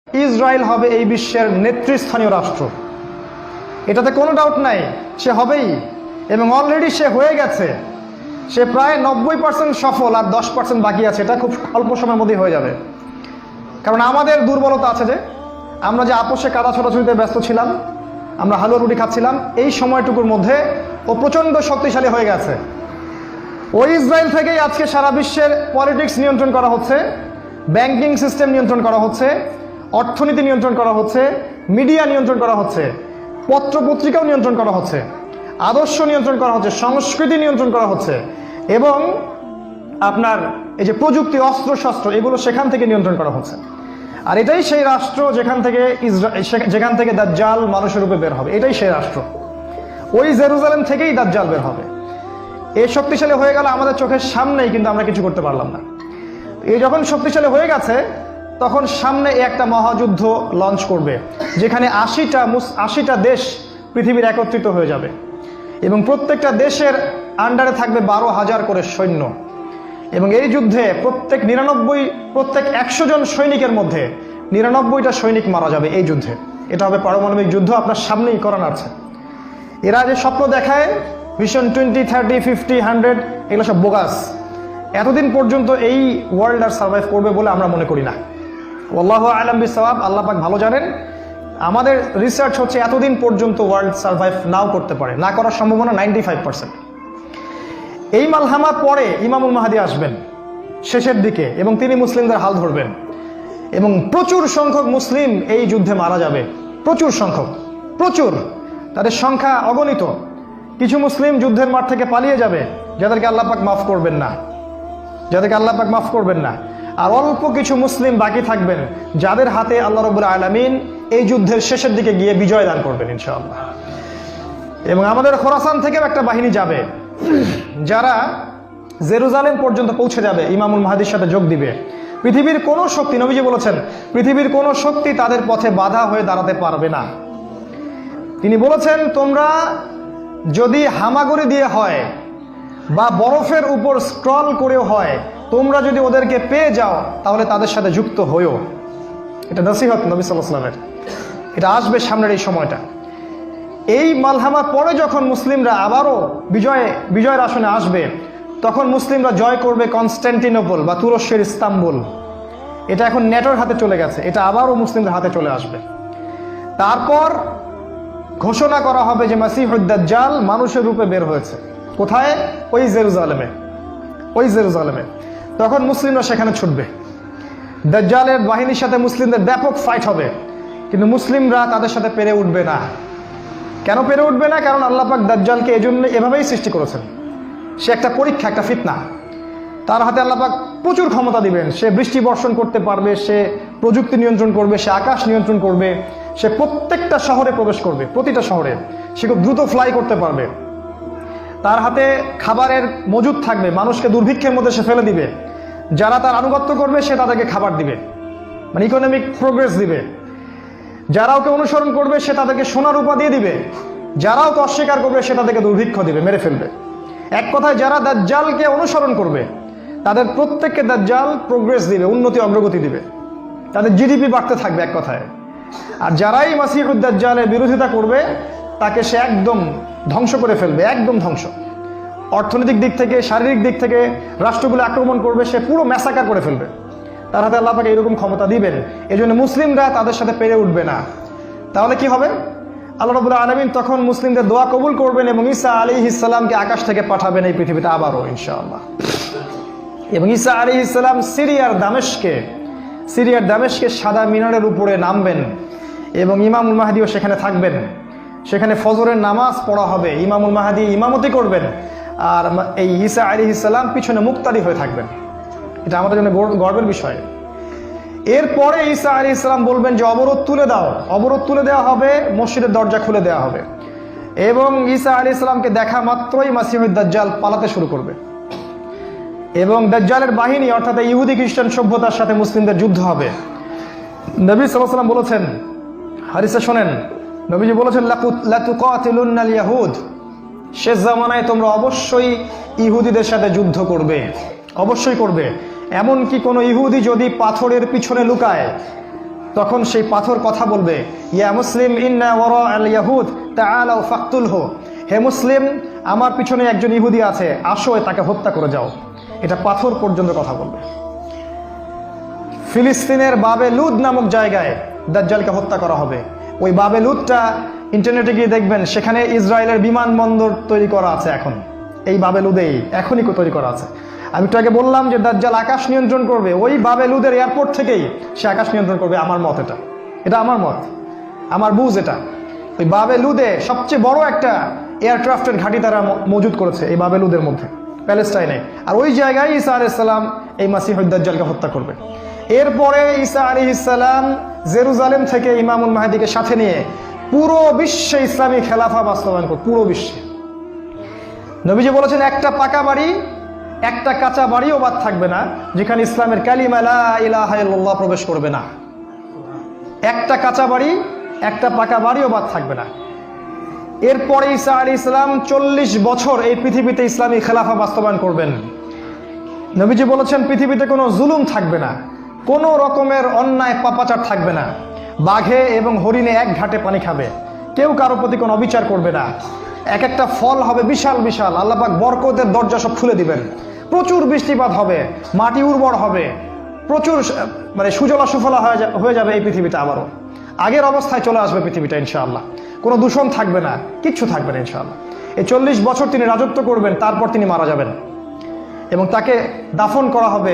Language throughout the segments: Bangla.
ইসরায়েল হবে এই বিশ্বের নেতৃস্থানীয় রাষ্ট্র, এটাতে কোনো ডাউট নাই, সে হবেই এবং অলরেডি সে হয়ে গেছে। সে প্রায় 90% সফল, আর 10% বাকি আছে। এটা খুব অল্প সময়ের মধ্যেই হয়ে যাবে। কারণ আমাদের দুর্বলতা আছে যে আমরা যে আপোষে কাদা ছোটাছুটিতে ব্যস্ত ছিলাম, আমরা হালুয়া রুটি খাচ্ছিলাম, এই সময়টুকুর মধ্যে ও প্রচণ্ড শক্তিশালী হয়ে গেছে। ওই ইসরায়েল থেকেই আজকে সারা বিশ্বের পলিটিক্স নিয়ন্ত্রণ করা হচ্ছে, ব্যাংকিং সিস্টেম নিয়ন্ত্রণ করা হচ্ছে, অর্থনীতি নিয়ন্ত্রণ করা হচ্ছে, মিডিয়া নিয়ন্ত্রণ করা হচ্ছে, পত্রপত্রিকাও নিয়ন্ত্রণ করা হচ্ছে, আদর্শ নিয়ন্ত্রণ করা হচ্ছে, সংস্কৃতি নিয়ন্ত্রণ করা হচ্ছে, এবং আপনার এই যে প্রযুক্তি, অস্ত্র শস্ত্র, এগুলো সেখান থেকে নিয়ন্ত্রণ করা হচ্ছে। আর এটাই সেই রাষ্ট্র যেখান থেকে দাজ্জাল মানুষের রূপে বের হবে। এটাই সেই রাষ্ট্র। ওই জেরুজালেম থেকেই দাজ্জাল বের হবে। এই শক্তিশালী হয়ে গেল আমাদের চোখের সামনেই, কিন্তু আমরা কিছু করতে পারলাম না। এই যখন শক্তিশালী হয়ে গেছে, তখন সামনে একটা মহাযুদ্ধ লঞ্চ করবে, যেখানে 80টা দেশ পৃথিবীর একত্রিত হয়ে যাবে এবং প্রত্যেকটা দেশের আন্ডারে থাকবে 12,000 করে সৈন্য। এবং এই যুদ্ধে প্রত্যেক 100 জন সৈনিকের মধ্যে 99টা সৈনিক মারা যাবে এই যুদ্ধে। এটা হবে পারমাণবিক যুদ্ধ, আপনার সামনেই করানো আছে। এরা যে স্বপ্ন দেখায় ভিশন 20, 30, 50, 100, এগুলো সব বোগাস। এতদিন পর্যন্ত এই ওয়ার্ল্ড আর সার্ভাইভ করবে বলে আমরা মনে করি না। আল্লাহু আ'লাম বিসওয়াব, আল্লাহ পাক ভালো জানেন। আমাদের রিসার্চ হচ্ছে এতদিন পর্যন্ত ওয়ার্ল্ড সার্ভাইভ নাও করতে পারে, না করার সম্ভাবনা 95%। এই মালহামার পরে ইমামুল মাহদী আসবেন শেষের দিকে, এবং তিনি মুসলিমদের হাল ধরবেন এবং প্রচুর সংখ্যক মুসলিম এই যুদ্ধে মারা যাবে। প্রচুর সংখ্যক, প্রচুর, তাদের সংখ্যা অগণিত। কিছু মুসলিম যুদ্ধের মাঠ থেকে পালিয়ে যাবে, যাদেরকে আল্লাহ পাক মাফ করবেন না, আর অল্প কিছু মুসলিম বাকি থাকবেন, যাদের হাতে আল্লাহ রাব্বুল আলামিন এই যুদ্ধের শেষের দিকে গিয়ে বিজয় দান করবেন ইনশাআল্লাহ। এবং আমাদের খোরাসান থেকেও একটা বাহিনী যাবে, যারা জেরুজালেম পর্যন্ত পৌঁছে যাবে, ইমামুল মাহদীর সাথে যোগ দিবে। পৃথিবীর কোনো শক্তি, নবীজি বলেছেন, পৃথিবীর কোনো শক্তি তাদের পথে বাধা হয়ে দাঁড়াতে পারবে না। তিনি বলেছেন, তোমরা যদি হামাগুড়ি দিয়ে হয় বা বরফের উপর স্ক্রল করেও হয়, তোমরা যদি ওদেরকে পেয়ে যাও তাহলে তাদের সাথে যুক্ত হইও। এটা নসিহত নবী সাল্লাল্লাহু আলাইহি ওয়াসাল্লামের। এটা আসবে সামনের এই সময়টা। এই মালহামার পরে যখন মুসলিমরা আবারও বিজয়ের আসনে আসবে, তখন মুসলিমরা জয় করবে কনস্ট্যান্টিনোপল বা তুরস্কের ইস্তাম্বুল। এটা এখন নেটোর হাতে চলে গেছে, এটা আবারও মুসলিমদের হাতে চলে আসবে। তারপর ঘোষণা করা হবে যে মাসিহুদ দাজ্জাল মানুষের রূপে বের হয়েছে। কোথায়? ওই জেরুজালেমে। তখন মুসলিমরা সেখানে ছুটবে। দাজ্জালের বাহিনীর সাথে মুসলিমদের ব্যাপক ফাইট হবে, কিন্তু মুসলিমরা তাদের সাথে পেরে উঠবে না। কেন পেরে উঠবে না? কারণ আল্লাহ পাক দাজ্জালকে এজন্য এভাবেই সৃষ্টি করেছেন। সে একটা পরীক্ষা, একটা ফিতনা। তার হাতে আল্লাহ পাক প্রচুর ক্ষমতা দিবেন। সে বৃষ্টি বর্ষণ করতে পারবে, সে প্রযুক্তি নিয়ন্ত্রণ করবে, সে আকাশ নিয়ন্ত্রণ করবে, সে প্রত্যেকটা শহরে প্রবেশ করবে, প্রতিটা শহরে। সে খুব দ্রুত ফ্লাই করতে পারবে। তার হাতে খাবারের মজুদ থাকবে, মানুষকে দুর্ভিক্ষের মধ্যে সে ফেলে দিবে। যারা তার আনুগত্য করবে সে তাদেরকে খাবার দিবে, মানে ইকোনমিক প্রোগ্রেস দিবে। যারা ওকে অনুসরণ করবে সে তাদেরকে সোনা রূপা দিয়ে দিবে। যারা ওকে অস্বীকার করবে সে তাদেরকে দুর্ভিক্ষ দিবে, মেরে ফেলবে। এক কথায় যারা দাজ্জালকে অনুসরণ করবে তাদের প্রত্যেককে দাজ্জাল প্রোগ্রেস দিবে, উন্নতি অগ্রগতি দিবে, তাদের জিডিপি বাড়তে থাকবে এক কথায়। আর যারাই মাসিহুদ দাজ্জালের বিরোধিতা করবে তাকে সে একদম ধ্বংস করে ফেলবে, একদম ধ্বংস। অর্থনৈতিক দিক থেকে, শারীরিক দিক থেকে রাষ্ট্রগুলো আক্রমণ করবে, সে পুরো ম্যাসাকার করে ফেলবে। তার হাতে আল্লাহ পাক এরকম ক্ষমতা দিবেন। এজন্য মুসলিমরা তাদের সাথে পেরে উঠবে না। তাহলে কি হবে? আল্লাহ রাব্বুল আলামিন তখন মুসলিমদের দোয়া কবুল করবেন এবং ঈসা আলাইহিস সালামকে আকাশ থেকে পাঠাবেন এই পৃথিবীতে আবারও ইনশাআল্লাহ। এবং ঈসা আলাইহিস সালাম সিরিয়ার দামেস্কে সাদা মিনারের উপরে নামবেন এবং ইমামুল মাহদীও সেখানে থাকবেন। সেখানে ফজরের নামাজ পড়া হবে, ইমামুল মাহদী ইমামতি করবেন, আর এই ঈসা আলাইহিস সালাম পিছনে মুক্তাদি হয়ে থাকবেন। এটা আমাদের জন্য গর্বের বিষয়। এরপরে ঈসা আলাইহিস সালাম বলবেন যে অবরোধ তুলে দেওয়া হবে, মসজিদের দরজা খুলে দেওয়া হবে, এবং ঈসা আলাইহিস সালামকে দেখা মাত্রই মাসিহুদ দাজ্জাল পালাতে শুরু করবে। এবং দাজ্জালের বাহিনী, অর্থাৎ ইহুদি খ্রিস্টান সভ্যতার সাথে মুসলিমদের যুদ্ধ হবে। নবী সাল্লাল্লাহু আলাইহি ওয়াসাল্লাম বলেছেন, হাদিসে শোনেন, নবীজি বলেছেন, লা তুকাতিলুনাল ইয়াহুদ, শেষ জামানায় তোমরা অবশ্যই ইহুদিদের সাথে যুদ্ধ করবে, অবশ্যই করবে। এমনকি কোনো ইহুদি যদি পাথরের পিছনে লুকায় তখন সেই পাথর কথা বলবে, ইয়া মুসলিম ইন্না ওয়ারা আল ইয়াহুদ তাআলাউ ফাকতুলহু, হে মুসলিম আমার পিছনে একজন ইহুদি আছে, আসো তাকে হত্যা করে যাও। এটা পাথর পর্যন্ত কথা বলবে। ফিলিস্তিনের বাবে লুদ নামক জায়গায় দাজ্জালকে হত্যা করা হবে। ওই বাবে লুদটা ইন্টারনেটে গিয়ে দেখবেন, সেখানে ইসরায়েলের বিমানবন্দর তৈরি করা আছে এখন। এই বাবে লুদেই এখনই তৈরি করা আছে। আমি একটু আগে বললাম যে দাজ্জাল আকাশ নিয়ন্ত্রণ করবে, ওই বাবে লুদের এয়ারপোর্ট থেকেই সে আকাশ নিয়ন্ত্রণ করবে। আমার মত এটা আমার মত, আমার বুঝ এটা। ওই বাবে লুদে সবচেয়ে বড় একটা এয়ারক্রাফটের ঘাঁটি তারা মজুদ করেছে এই বাবে লুদের মধ্যে, প্যালেস্টাইনে। আর ওই জায়গায় ঈসা আলাইহিস সালাম এই মাসিহুদ দাজ্জালকে হত্যা করবে। এরপরে ঈসা আলাইহিস সালাম জেরুজালেম থেকে ইমামুল মাহদিকে সাথে নিয়ে পুরো বিশ্বে ইসলামী খেলাফা বাস্তবায়ন করবে, পুরো বিশ্বে। নবীজি বলেছেন, একটা পাকা বাড়ি একটা কাঁচা বাড়িও বাদ থাকবে না যেখানে ইসলামের কালিমা লা ইলাহা ইল্লাল্লাহ প্রবেশ করবে না। একটা কাঁচা বাড়ি একটা পাকা বাড়িও বাদ থাকবে না। এরপরে ঈসা আলাইহিস সালাম 40 বছর এই পৃথিবীতে ইসলামী খেলাফা বাস্তবায়ন করবেন। নবীজি বলেছেন, পৃথিবীতে কোনো জুলুম থাকবে না, কোনো রকমের অন্যায় পাপাচার থাকবে না। বাঘে এবং হরিণে এক ঘাটে পানি খাবে, কেউ কারো প্রতি কোনো অবিচার করবে না। এক একটা ফল হবে বিশাল বিশাল, আল্লাহ পাক বরকতের দরজা সব খুলে দিবেন। প্রচুর বৃষ্টিপাত হবে, মাটি উর্বর হবে, প্রচুর সুজলা সুফলা হয়ে যাবে এই পৃথিবীটা। আবারও আগের অবস্থায় চলে আসবে পৃথিবীটা ইনশাআল্লাহ। কোনো দূষণ থাকবে না, কিচ্ছু থাকবে না ইনশাআল্লাহ। এই 40 বছর তিনি রাজত্ব করবেন, তারপর তিনি মারা যাবেন এবং তাকে দাফন করা হবে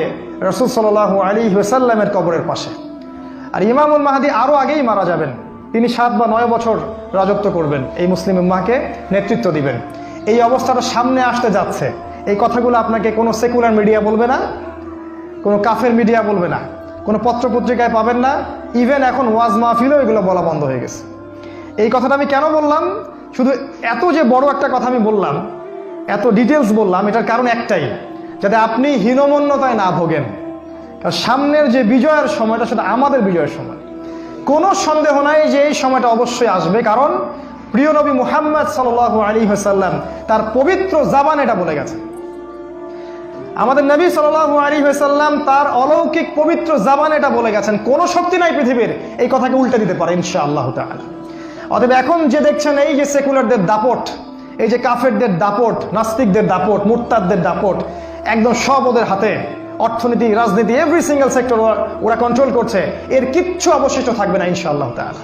রাসূল সাল্লাল্লাহু আলাইহি ওয়াসাল্লামের কবরের পাশে। আর ইমামুল মাহদী আরও আগেই মারা যাবেন, তিনি 7 বা 9 বছর রাজত্ব করবেন, এই মুসলিম উম্মাহকে নেতৃত্ব দিবেন। এই অবস্থাটা সামনে আসতে যাচ্ছে। এই কথাগুলো আপনাকে কোনো সেকুলার মিডিয়া বলবে না, কোনো কাফের মিডিয়া বলবে না, কোনো পত্রপত্রিকায় পাবেন না। ইভেন এখন ওয়াজ মাহফিলেও এগুলো বলা বন্ধ হয়ে গেছে। এই কথাটা আমি কেন বললাম, শুধু এত যে বড় একটা কথা আমি বললাম, এত ডিটেলস বললাম, এটার কারণ একটাই, যাতে আপনি হীনমন্যতায় না ভোগেন। কারণ সামনের যে বিজয়ের সময়টা, সেটা আমাদের বিজয়ের সময়। কোনো সন্দেহ নাই যে এই সময়টা অবশ্যই আসবে, কারণ প্রিয় নবী মুহাম্মদ সাল্লাল্লাহু আলাইহি ওয়াসাল্লাম তার পবিত্র জাবান এটা বলে গেছে। আমাদের নবী সাল্লাল্লাহু আলাইহি ওয়াসাল্লাম তার অলৌকিক পবিত্র জাবান এটা বলে গেছেন, কোনো শক্তি নাই পৃথিবীর এই কথাকে উল্টে দিতে পারে ইনশাআল্লাহ তাআলা। অতএব এখন যে দেখছেন এই যে সেকুলারদের দাপট, এই যে কাফেরদের দাপট, নাস্তিকদের দাপট, মুরতাদদের দাপট, একদম সব ওদের হাতে। অর্থনীতি, রাজনীতি, এভরি সিঙ্গেল সেক্টর ওরা কন্ট্রোল করছে। এর কিচ্ছু অবশিষ্ট থাকবে না ইনশাআল্লাহ তাআলা।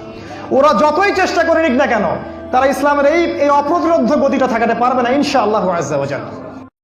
ওরা যতই চেষ্টা করে নিক না কেন, তারা ইসলামের এই অপ্রতিরোধ্য গতিটা ঠেকাতে পারবে না ইনশাআল্লাহু আযজা ওয়া জাল্লা।